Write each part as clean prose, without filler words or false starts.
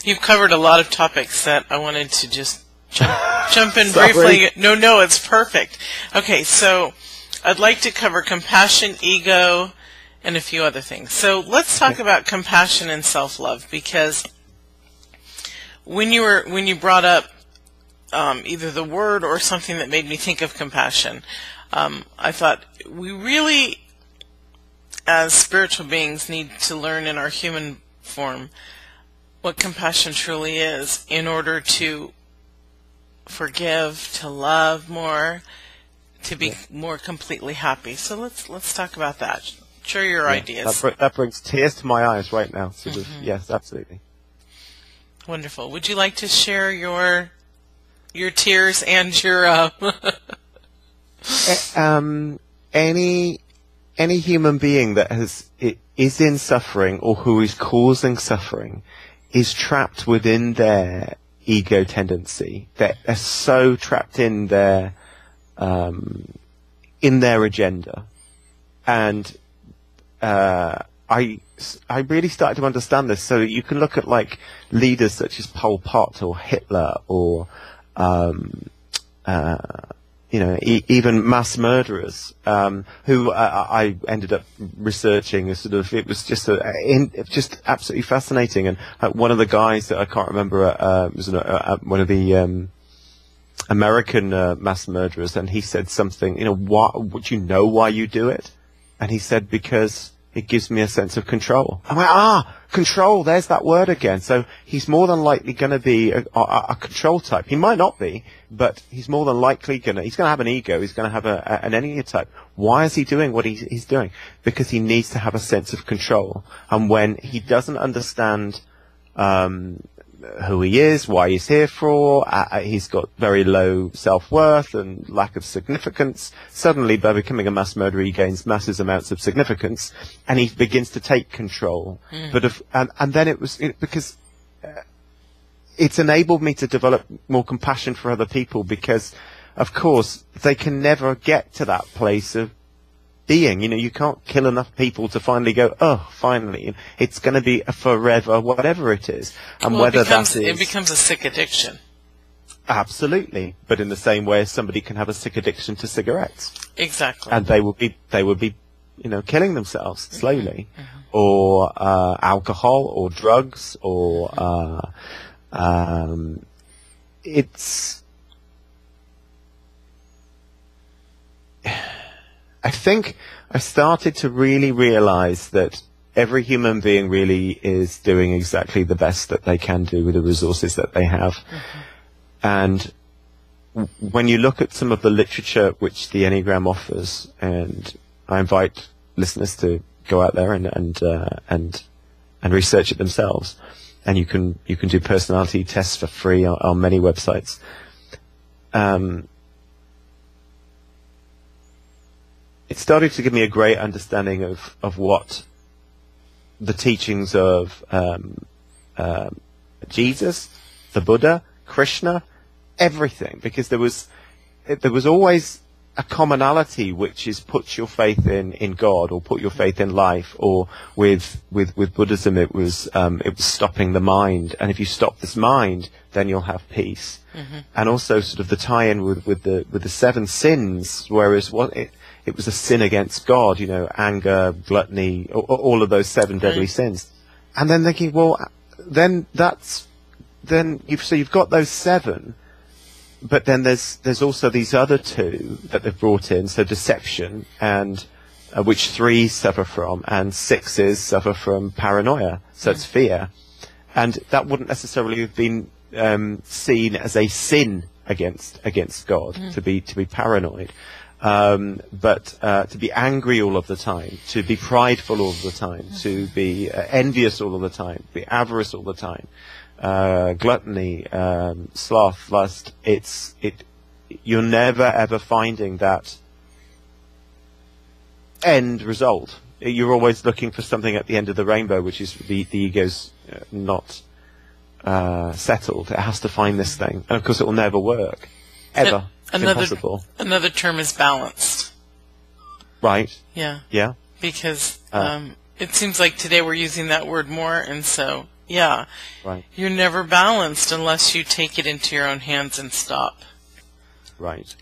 You've covered a lot of topics that I wanted to just jump in briefly. No, it's perfect. Okay, so I'd like to cover compassion, ego, and a few other things. So let's talk about compassion and self-love, because when you brought up either the word or something that made me think of compassion, I thought we really, as spiritual beings, need to learn in our human form what compassion truly is in order to forgive, to love more, to be more completely happy. So let's talk about that. Share your ideas. That brings tears to my eyes right now. Sort of, yes, absolutely. Wonderful. Would you like to share your tears and your any human being that is in suffering or who is causing suffering is trapped within their ego tendency. They're so trapped in their agenda, and I really started to understand this. So you can look at like leaders such as Pol Pot or Hitler or even mass murderers, who I ended up researching. It was just absolutely fascinating. And one of the guys that I can't remember was one of the American mass murderers, and he said something. Would you know why you do it? And he said, because it gives me a sense of control. I went, control, there's that word again. So he's more than likely going to be a control type. He might not be, but he's more than likely he's going to have an ego. He's going to have an Enneagram type. Why is he doing what he's doing? Because he needs to have a sense of control. And when he doesn't understand who he is, why he's here for, he's got very low self-worth and lack of significance. Suddenly, by becoming a mass murderer, he gains massive amounts of significance, and he begins to take control. And then because it's enabled me to develop more compassion for other people, because, of course, they can never get to that place of being. You can't kill enough people to finally go, finally. It's going to be a forever, whatever it is. And whether it becomes a sick addiction. Absolutely. But in the same way as somebody can have a sick addiction to cigarettes. Exactly. And they would be killing themselves slowly. Or alcohol or drugs or I think I started to really realize that every human being really is doing exactly the best that they can do with the resources that they have. And when you look at some of the literature which the Enneagram offers, and I invite listeners to go out there and research it themselves, and you can do personality tests for free on many websites. It started to give me a great understanding of what the teachings of Jesus, the Buddha, Krishna, everything, because there was always a commonality, which is put your faith in God, or put your faith in life, or with Buddhism it was stopping the mind, and if you stop this mind, then you'll have peace. And also sort of the tie-in with the 7 sins, whereas it was a sin against God, anger, gluttony, all of those 7 deadly sins. And then thinking, well, you've got those 7, but then there's also these other 2 that they've brought in, so deception, and which 3s suffer from, and 6s suffer from paranoia, so it's fear. And that wouldn't necessarily have been seen as a sin against God, to be paranoid. But to be angry all of the time, to be prideful all of the time, to be envious all of the time, to be avarice all the time, gluttony, sloth, lust. You're never ever finding that end result. You're always looking for something at the end of the rainbow, which is the ego's not settled. It has to find this thing, and of course it will never work ever. Impossible. Another term is balanced. Right. Yeah. Yeah. Because it seems like today we're using that word more, and so Yeah. Right. You're never balanced unless you take it into your own hands and stop. Right.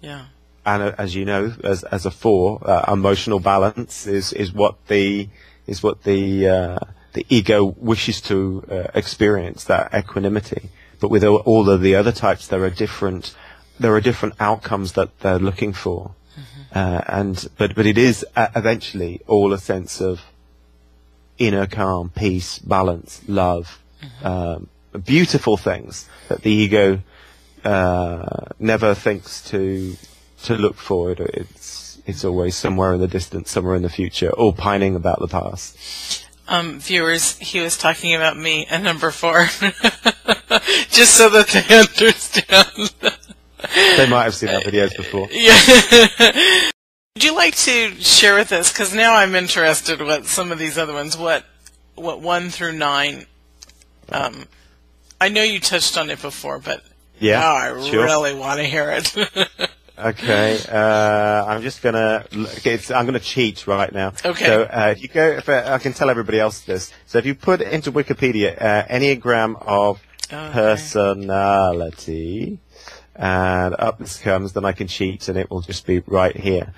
Yeah. And as you know, as a 4, emotional balance is what the ego wishes to experience, that equanimity. But with all of the other types, there are different outcomes that they're looking for. But it is eventually all a sense of inner calm, peace, balance, love, beautiful things that the ego never thinks to look for. It's always somewhere in the distance, somewhere in the future, or pining about the past. Viewers, he was talking about me, a number 4, just so that they understand. They might have seen our videos before. Yeah. Would you like to share with us, because now I'm interested what some of these other ones, what 1 through 9, I know you touched on it before, but now I really want to hear it. Okay, I'm just gonna. I'm gonna cheat right now. Okay. So if you go, I can tell everybody else this. So if you put into Wikipedia Enneagram of Personality, and up this comes, then I can cheat, and it will just be right here.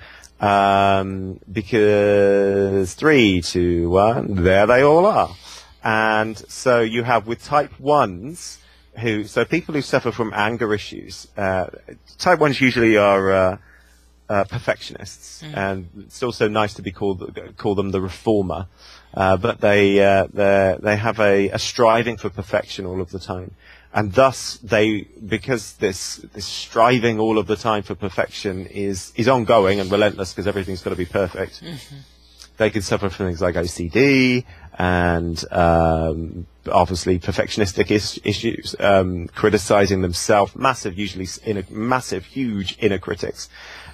Because 3, 2, 1, there they all are. And so you have with type 1s. So people who suffer from anger issues, type 1s usually are perfectionists, and it's also nice to be call them the reformer, but they have a striving for perfection all of the time, and thus because this striving all of the time for perfection is ongoing and relentless because everything's got to be perfect. They can suffer from things like OCD and obviously perfectionistic issues, criticizing themselves, huge inner critics,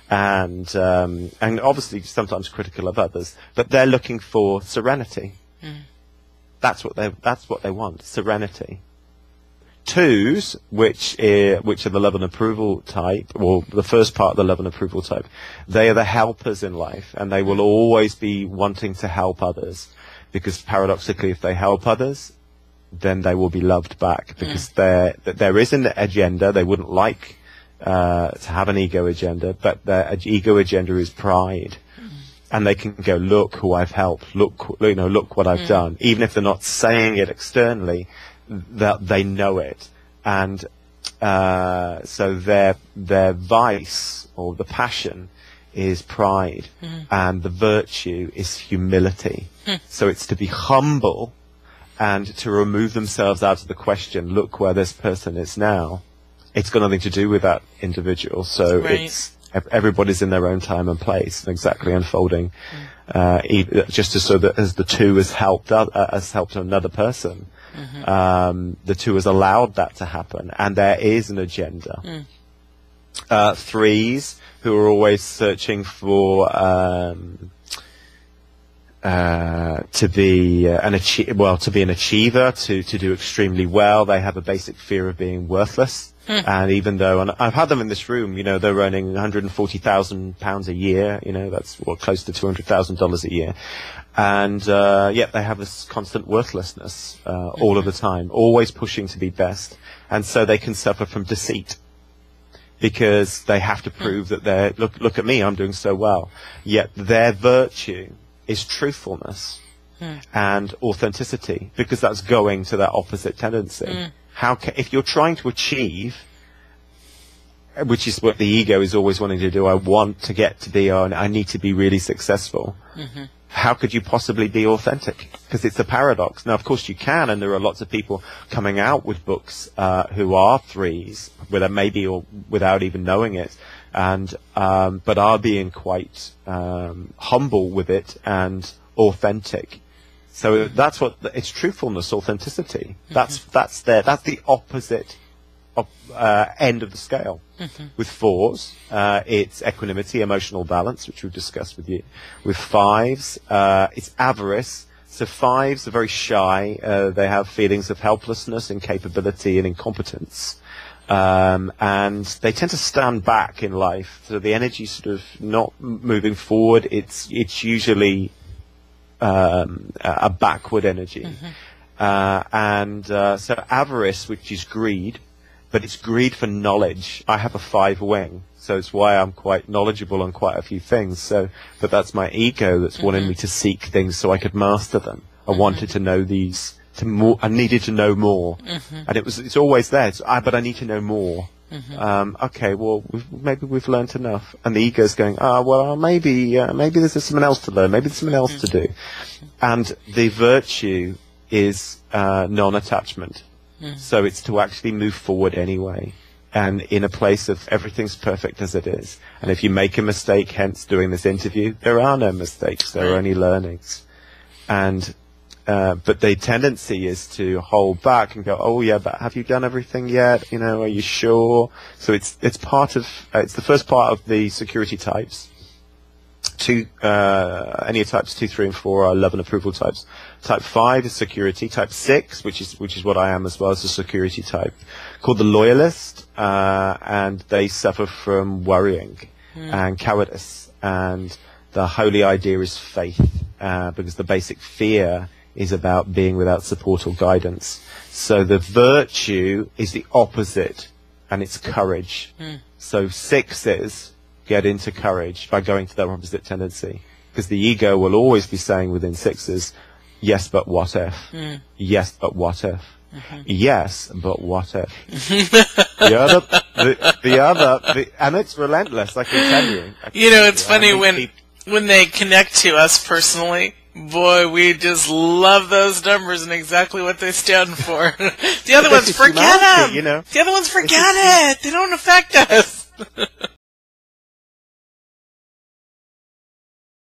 and obviously sometimes critical of others. But they're looking for serenity. That's what they want, serenity. 2s, which are the love and approval type, or the first part of the love and approval type, they are the helpers in life, and they will always be wanting to help others, because paradoxically, if they help others, then they will be loved back, because there is an agenda. They wouldn't like to have an ego agenda, but their ego agenda is pride. And they can go, look who I've helped, look what I've done, even if they're not saying it externally. That they know it, and so their vice or the passion is pride, and the virtue is humility. So it's to be humble and to remove themselves out of the question. Look where this person is now. It's got nothing to do with that individual. So it's everybody's in their own time and place, and exactly unfolding. Just so that as the 2 has helped another person. The 2 has allowed that to happen, and there is an agenda. 3s who are always searching for to be an achiever, to do extremely well. They have a basic fear of being worthless. And even though, and I've had them in this room, they're earning £140,000 a year, that's close to $200,000 a year. And yet they have this constant worthlessness all of the time, always pushing to be best. And so they can suffer from deceit, because they have to prove that look at me, I'm doing so well. Yet their virtue is truthfulness and authenticity, because that's going to that opposite tendency. If you're trying to achieve, which is what the ego is always wanting to do, I want to get to be, I need to be really successful. How could you possibly be authentic? Because it's a paradox. Now, of course you can, and there are lots of people coming out with books who are 3s, whether maybe or without even knowing it, and but are being quite humble with it and authentic. So that's what it's truthfulness, authenticity. That's the opposite end of the scale. With 4s, it's equanimity, emotional balance, which we've discussed with you. With 5s, it's avarice. So 5s are very shy. They have feelings of helplessness, incapability, and incompetence. And they tend to stand back in life. So the energy sort of not moving forward. It's usually a backward energy. So avarice, which is greed, but it's greed for knowledge. I have a 5 wing, so it's why I'm quite knowledgeable on quite a few things. But that's my ego that's wanting me to seek things so I could master them. I wanted to know these. I needed to know more, and it's always there. But I need to know more. Okay, well, maybe we've learnt enough, and the ego's going, maybe there's something else to learn. Maybe there's something else to do, and the virtue is non-attachment. So it's to actually move forward anyway, and in a place of everything's perfect as it is. And if you make a mistake, hence doing this interview, there are no mistakes. There are only learnings. And but the tendency is to hold back and go, oh yeah, but have you done everything yet? Are you sure? So it's part of it's the first part of the security types. Any types 2, 3, and 4 are love and approval types. Type 5 is security. Type 6, which is what I am as well, is a security type, called the loyalist, and they suffer from worrying and cowardice. And the holy idea is faith, because the basic fear is about being without support or guidance. So the virtue is the opposite, and it's courage. So 6s get into courage by going to their opposite tendency, because the ego will always be saying within 6s, yes, but what if? Yes, but what if? Yes, but what if? And it's relentless, I can tell you. It's funny when they connect to us personally. Boy, we just love those numbers and exactly what they stand for. The other ones, forget them. The other ones, forget it. They don't affect us.